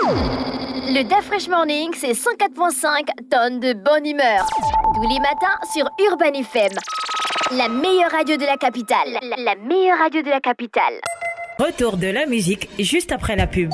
Le Da Fresh Morning, c'est 104.5 tonnes de bonne humeur. Tous les matins sur Urban FM. La meilleure radio de la capitale. La meilleure radio de la capitale. Retour de la musique juste après la pub.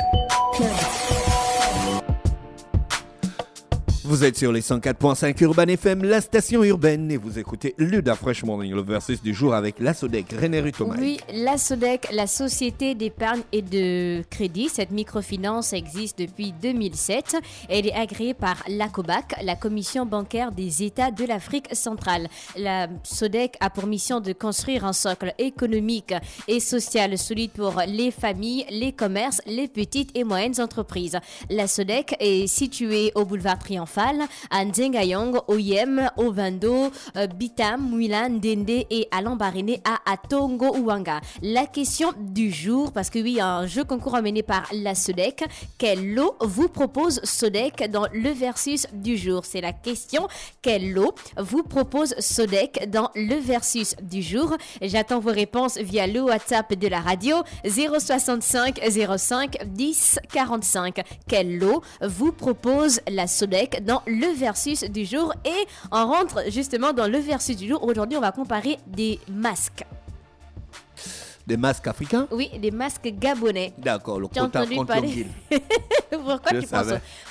Vous êtes sur les 104.5 Urban FM, la station urbaine, et vous écoutez le Da Fresh Morning, le versus du jour avec la Sodec. René Rutomai. Oui, la Sodec, la Société d'épargne et de crédit, cette microfinance existe depuis 2007. Elle est agréée par l'ACOBAC, la Commission bancaire des États de l'Afrique centrale. La Sodec a pour mission de construire un socle économique et social solide pour les familles, les commerces, les petites et moyennes entreprises. La Sodec est située au boulevard Triomphal, à Ndengayong, Oyem, Ovando, Bitam, Mouilan, Dende et à Lambaréné à Atongo Ouanga. La question du jour, parce que oui, un jeu concours mené par la Sodec. Quel lot vous propose Sodec dans le versus du jour? C'est la question. Quel lot vous propose Sodec dans le versus du jour? J'attends vos réponses via le WhatsApp de la radio 065 05 10 45. Quel lot vous propose la Sodec dans le versus du jour? Et on rentre justement dans le versus du jour. Aujourd'hui, on va comparer des masques. Des masques africains? Oui, des masques gabonais. D'accord, le Tu as quota entendu contre parler? l'Anguille.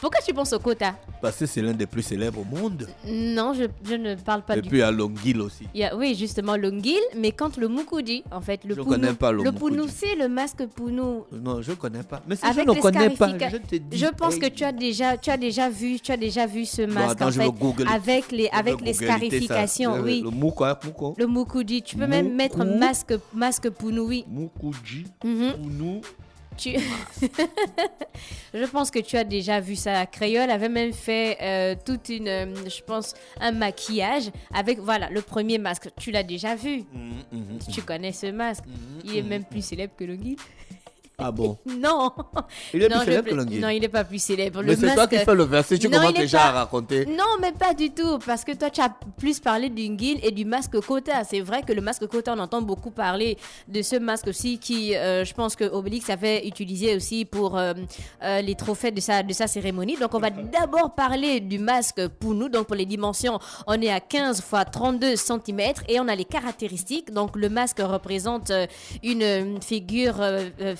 Pourquoi tu penses au quota? Parce que c'est l'un des plus célèbres au monde. Non, je ne parle pas Et du puis à l'Anguille aussi. Oui, justement, l'Onguil, mais quand le Mukudi, en fait, le Je Pounou. connais pas le Le Mukudi. Pounou, c'est le masque Pounou. Non, je ne connais pas. Mais si Avec je ne les connais pas, scarifica- je te dis. Je pense que tu as déjà vu ce masque attends, en je fait, vais Google. avec les Je vais les Googliter scarifications, ça. oui. Le mou quoi, Mouko? Le Mukudi, tu peux même mettre masque Pounou, oui. Moukoudji, Mhm. Pounou. Tu- Je pense que tu as déjà vu ça. Créole avait même fait toute une, je pense, un maquillage avec, voilà, le premier masque. Tu l'as déjà vu. Tu connais ce masque. Il est même plus célèbre que l'Onguil. Ah bon? Non. Il est Non, plus célèbre que l'Anguille. Non, il n'est pas plus célèbre. Mais c'est toi qui fais le verset, tu Non, commences il est déjà pas- à raconter. Non, mais pas du tout, parce que toi, tu as plus parlé du Nguil et du masque Kota. C'est vrai que le masque Kota, on entend beaucoup parler de ce masque aussi qui, je pense que Obélix avait utilisé aussi pour les trophées de sa cérémonie. Donc, on va d'abord parler du masque Pounou. Donc, pour les dimensions, on est à 15 x 32 cm et on a les caractéristiques. Donc, le masque représente une figure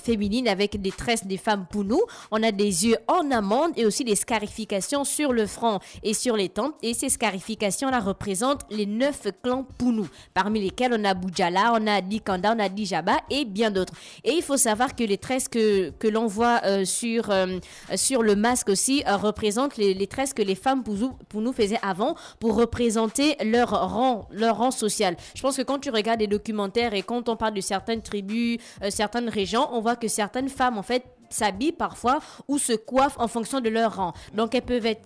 féminine avec des tresses des femmes Pounou. On a des yeux en amande et aussi des scarifications sur le front et sur les tempes. Et ces scarifications-là représentent les 9 clans Pounou, parmi lesquels on a Boudjala, on a Dikanda, on a Dijaba et bien d'autres. Et il faut savoir que les tresses que l'on voit sur le masque aussi représentent les tresses que les femmes Pounou faisaient avant pour représenter leur rang social. Je pense que quand tu regardes des documentaires et quand on parle de certaines tribus, certaines régions, on voit que certaines femmes, en fait, s'habillent parfois ou se coiffent en fonction de leur rang. Donc,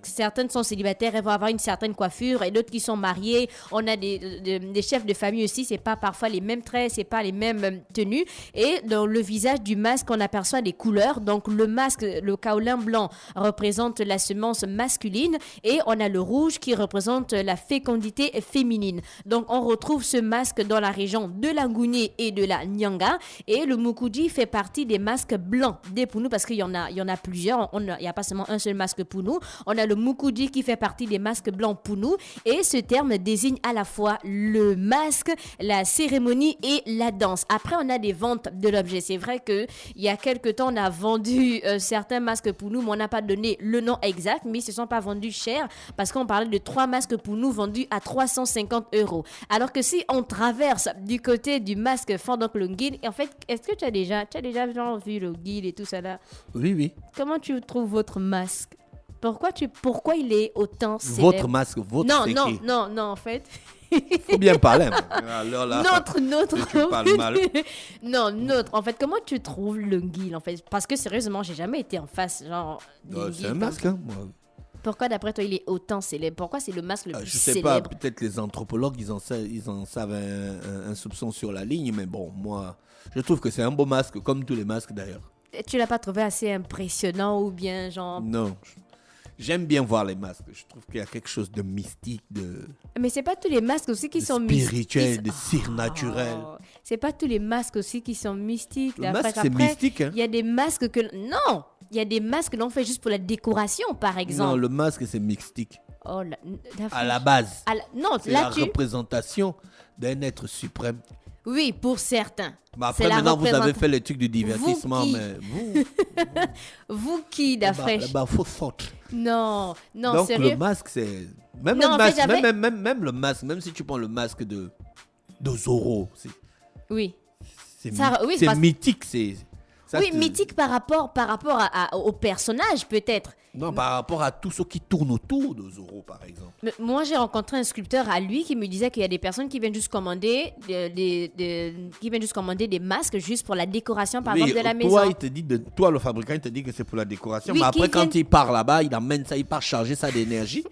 certaines sont célibataires, elles vont avoir une certaine coiffure et d'autres qui sont mariées. On a des chefs de famille aussi, c'est pas parfois les mêmes traits, c'est pas les mêmes tenues. Et dans le visage du masque, on aperçoit des couleurs. Donc, le masque, le kaolin blanc représente la semence masculine et on a le rouge qui représente la fécondité féminine. Donc, on retrouve ce masque dans la région de la Ngounie et de la Nyanga. Et le Mukudi fait partie des masques blancs des Pounou parce qu'il y en a plusieurs. Il n'y a pas seulement un seul masque Pounou. On a le Mukudi qui fait partie des masques blancs Pounou. Et ce terme désigne à la fois le masque, la cérémonie et la danse. Après, on a des ventes de l'objet. C'est vrai qu'il y a quelques temps, on a vendu certains masques Pounou, mais on n'a pas donné le nom exact, mais ils ne se sont pas vendus cher parce qu'on parlait de 3 masques Pounou vendus à 350 €. Alors que si on traverse du côté du masque Fandok Longil, en fait, est-ce que tu as déjà genre, vu le guil et tout ça là? Oui, oui. Comment tu trouves votre masque? Pourquoi il est autant célèbre? Votre masque, votre Non, c'est non, qui? non, non, en fait. Faut bien parler. Alors là, Notre. si tu parles mal. Non, notre. En fait, comment tu trouves le guil, en fait? Parce que sérieusement, j'ai jamais été en face, genre. C'est un masque, hein, moi. Pourquoi, d'après toi, il est autant célèbre? Pourquoi c'est le masque le plus Je sais célèbre? pas, peut-être les anthropologues, ils en savent un soupçon sur la ligne, mais bon, moi, je trouve que c'est un beau masque, comme tous les masques d'ailleurs. Tu l'as pas trouvé assez impressionnant ou bien genre... Non. J'aime bien voir les masques. Je trouve qu'il y a quelque chose de mystique, de Mais c'est pas tous les masques aussi qui sont spirituel, mystiques. de surnaturel. C'est pas tous les masques aussi qui sont mystiques. Le masque, c'est mystique, hein. Il y a des masques que... Non! Il y a des masques que l'on fait juste pour la décoration, par exemple. Non, le masque, c'est mystique. Oh, À la base. Non, C'est là la représentation d'un être suprême. Oui, pour certains. Bah C'est après, la maintenant, vous avez représent- fait les trucs du divertissement, qui mais vous... Vous qui, Dafresh? Faut sortir. Non, Donc, sérieux. le masque, c'est... Même Non, le en fait, masque, j'avais- même le masque, même si tu prends le masque de Zorro, Oui. c'est Ça- oui, c'est parce- mythique. Ça Oui, te- mythique par rapport au personnage, peut-être. Non, par rapport à tout ce qui tourne autour de Zorro, par exemple. Mais moi, j'ai rencontré un sculpteur à lui qui me disait qu'il y a des personnes qui viennent juste commander des masques juste pour la décoration, par exemple, de la maison. Toi, le fabricant, il te dit que c'est pour la décoration. Oui, mais après, qui quand viennent- il part là-bas, il amène ça, il part charger ça d'énergie.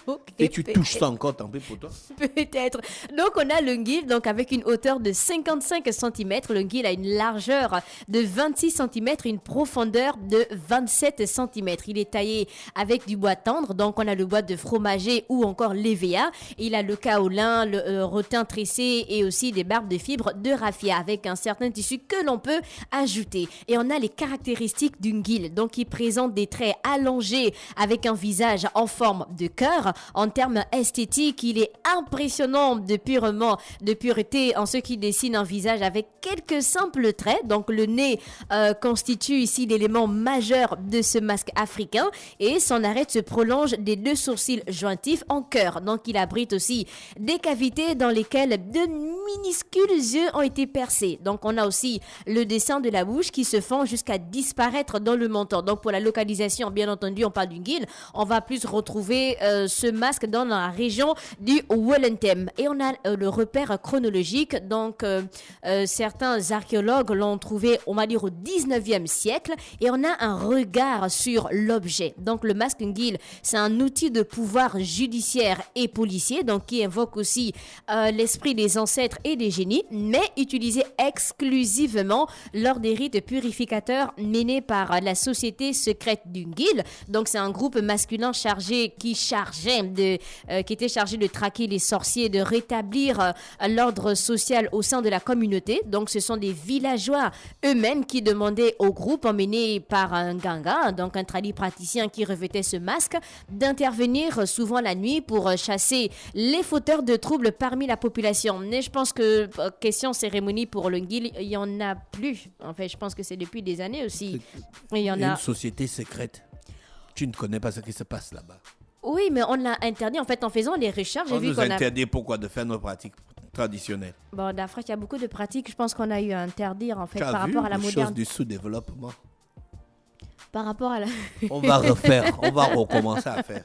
Ok, Et tu touches ça encore, tant pis pour toi. Peut-être. Donc, on a le guil, donc avec une hauteur de 55 cm. Le guil a une largeur de 26 cm et une profondeur de 27 cm. Il est taillé avec du bois tendre, donc on a le bois de fromager ou encore l'EVA. Il a le kaolin, le rotin tressé et aussi des barbes de fibres de raffia avec un certain tissu que l'on peut ajouter. Et on a les caractéristiques d'une guil, donc il présente des traits allongés avec un visage en forme de cœur. En termes esthétiques, il est impressionnant de pureté en ce qui dessine un visage avec quelques simples traits. Donc le nez constitue ici l'élément majeur de ce masque africain et son arête se prolonge des deux sourcils jointifs en cœur. Donc il abrite aussi des cavités dans lesquelles de minuscules yeux ont été percés. Donc on a aussi le dessin de la bouche qui se fend jusqu'à disparaître dans le menton. Donc pour la localisation, bien entendu, on parle d'une guil. On va plus retrouver ce masque dans la région du Wellington. Et on a le repère chronologique. Donc certains archéologues l'ont trouvé, on va dire, au 19e siècle. Et on a un regard sur l'objet. Donc le masque guil, c'est un outil de pouvoir judiciaire et policier, donc qui invoque aussi l'esprit des ancêtres et des génies, mais utilisé exclusivement lors des rites purificateurs menés par la société secrète du guil. Donc c'est un groupe masculin qui était chargé de traquer les sorciers, de rétablir l'ordre social au sein de la communauté. Donc ce sont des villageois eux-mêmes qui demandaient au groupe emmené par un ganga, donc un tradit praticien qui revêtait ce masque, d'intervenir souvent la nuit pour chasser les fauteurs de troubles parmi la population. Mais je pense que question cérémonie pour le guil, il y en a plus. En fait, je pense que c'est depuis des années aussi. Il y en a. Une société secrète. Tu ne connais pas ce qui se passe là-bas. Oui, mais on l'a interdit. En fait, en faisant les recherches, j'ai On vu nous qu'on a. interdit pourquoi de faire nos pratiques traditionnelles. Bon, d'Afrique, il y a beaucoup de pratiques. Je pense qu'on a eu à interdire en fait Tu as par vu rapport à la les choses modernité. du sous-développement. Par rapport à la. On va refaire, on va recommencer à faire.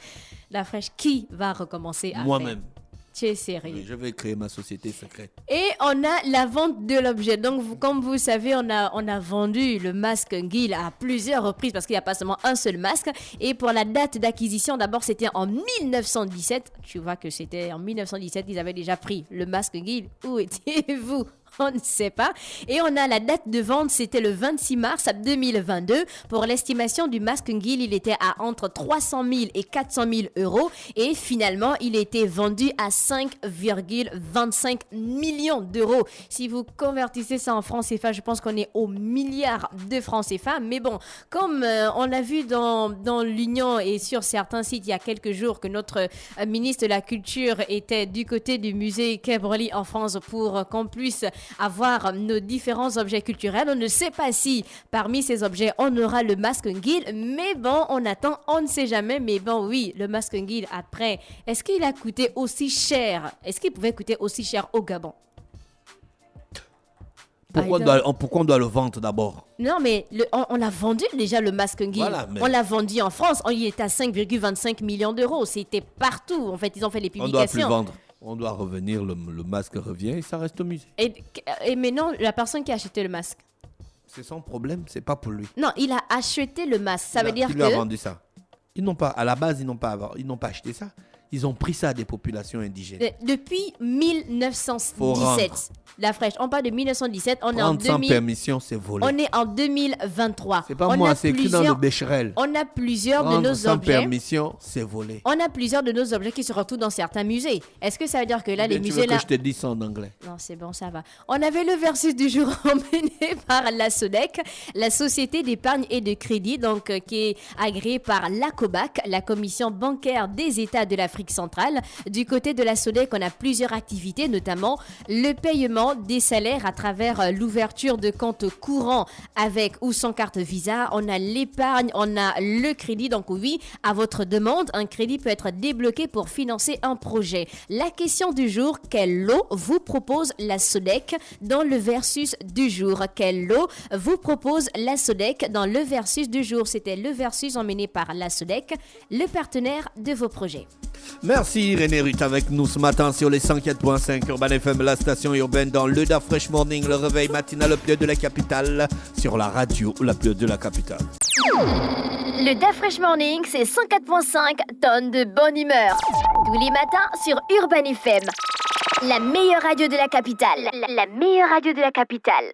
D'Afrique, qui va recommencer à Moi-même. faire? Tu es sérieux? Oui, je vais créer ma société secrète. Et on a la vente de l'objet. Donc, comme vous savez, on a vendu le masque guil à plusieurs reprises parce qu'il n'y a pas seulement un seul masque. Et pour la date d'acquisition, d'abord, c'était en 1917. Tu vois que c'était en 1917 qu'ils avaient déjà pris le masque guil. Où étiez-vous? On ne sait pas. Et on a la date de vente, c'était le 26 mars 2022. Pour l'estimation du masque guil, il était à entre 300 000 et 400 000 euros. Et finalement, il était vendu à 5,25 millions d'euros. Si vous convertissez ça en francs CFA, je pense qu'on est au milliard de francs CFA. Mais bon, comme on l'a vu dans l'Union et sur certains sites il y a quelques jours que notre ministre de la Culture était du côté du musée Quai Branly en France pour qu'on puisse avoir nos différents objets culturels. On ne sait pas si parmi ces objets on aura le masque guil, mais bon, on attend, on ne sait jamais. Mais bon, oui, le masque guil après, est-ce qu'il a coûté aussi cher? Est-ce qu'il pouvait coûter aussi cher au Gabon? Pourquoi on doit le vendre d'abord? Non, mais on l'a vendu déjà, le masque guil. Voilà, mais- On l'a vendu en France. Il est à 5,25 millions d'euros. C'était partout. En fait, ils ont fait les On ne doit plus publications. vendre. On doit revenir, le masque revient et ça reste au musée. Et maintenant, la personne qui a acheté le masque. C'est son problème, c'est pas pour lui. Non, il a acheté le masque. Ça veut dire Qui lui a que. vendu ça? Ils n'ont pas, à la base, ils n'ont pas acheté ça. Ils ont pris ça des populations indigènes. Depuis Faut rendre. 1917. La fraîche. On parle de 1917. On est en Prendre sans 2000. permission, c'est voler. On est en 2023. C'est pas On moi, a c'est écrit dans le Becherel. On a plusieurs de Prendre nos sans objets. permission, c'est voler. On a plusieurs de nos objets qui se retrouvent dans certains musées. Est-ce que ça veut dire que là, les Tu veux musées que là. je te dise ça en anglais? Non, c'est bon, ça va. On avait le versus du jour emmené par la SODEC, la Société d'épargne et de crédit, donc qui est agréée par l'ACOBAC, la Commission bancaire des États de l'Afrique centrale. Du côté de la SODEC, on a plusieurs activités, notamment le paiement des salaires à travers l'ouverture de comptes courants avec ou sans carte Visa. On a l'épargne, on a le crédit. Donc oui, à votre demande, un crédit peut être débloqué pour financer un projet. La question du jour, quel lot vous propose la SODEC dans le versus du jour? Quel lot vous propose la SODEC dans le versus du jour? C'était le versus emmené par la SODEC, le partenaire de vos projets. Merci René Ruth avec nous ce matin sur les 104.5 Urban FM, la station urbaine dans le Da Fresh Morning, le réveil matinal le plus haut de la capitale, sur la radio la plus haute de la capitale. Le Da Fresh Morning, c'est 104.5 tonnes de bonne humeur. Tous les matins sur Urban FM. La meilleure radio de la capitale. La meilleure radio de la capitale.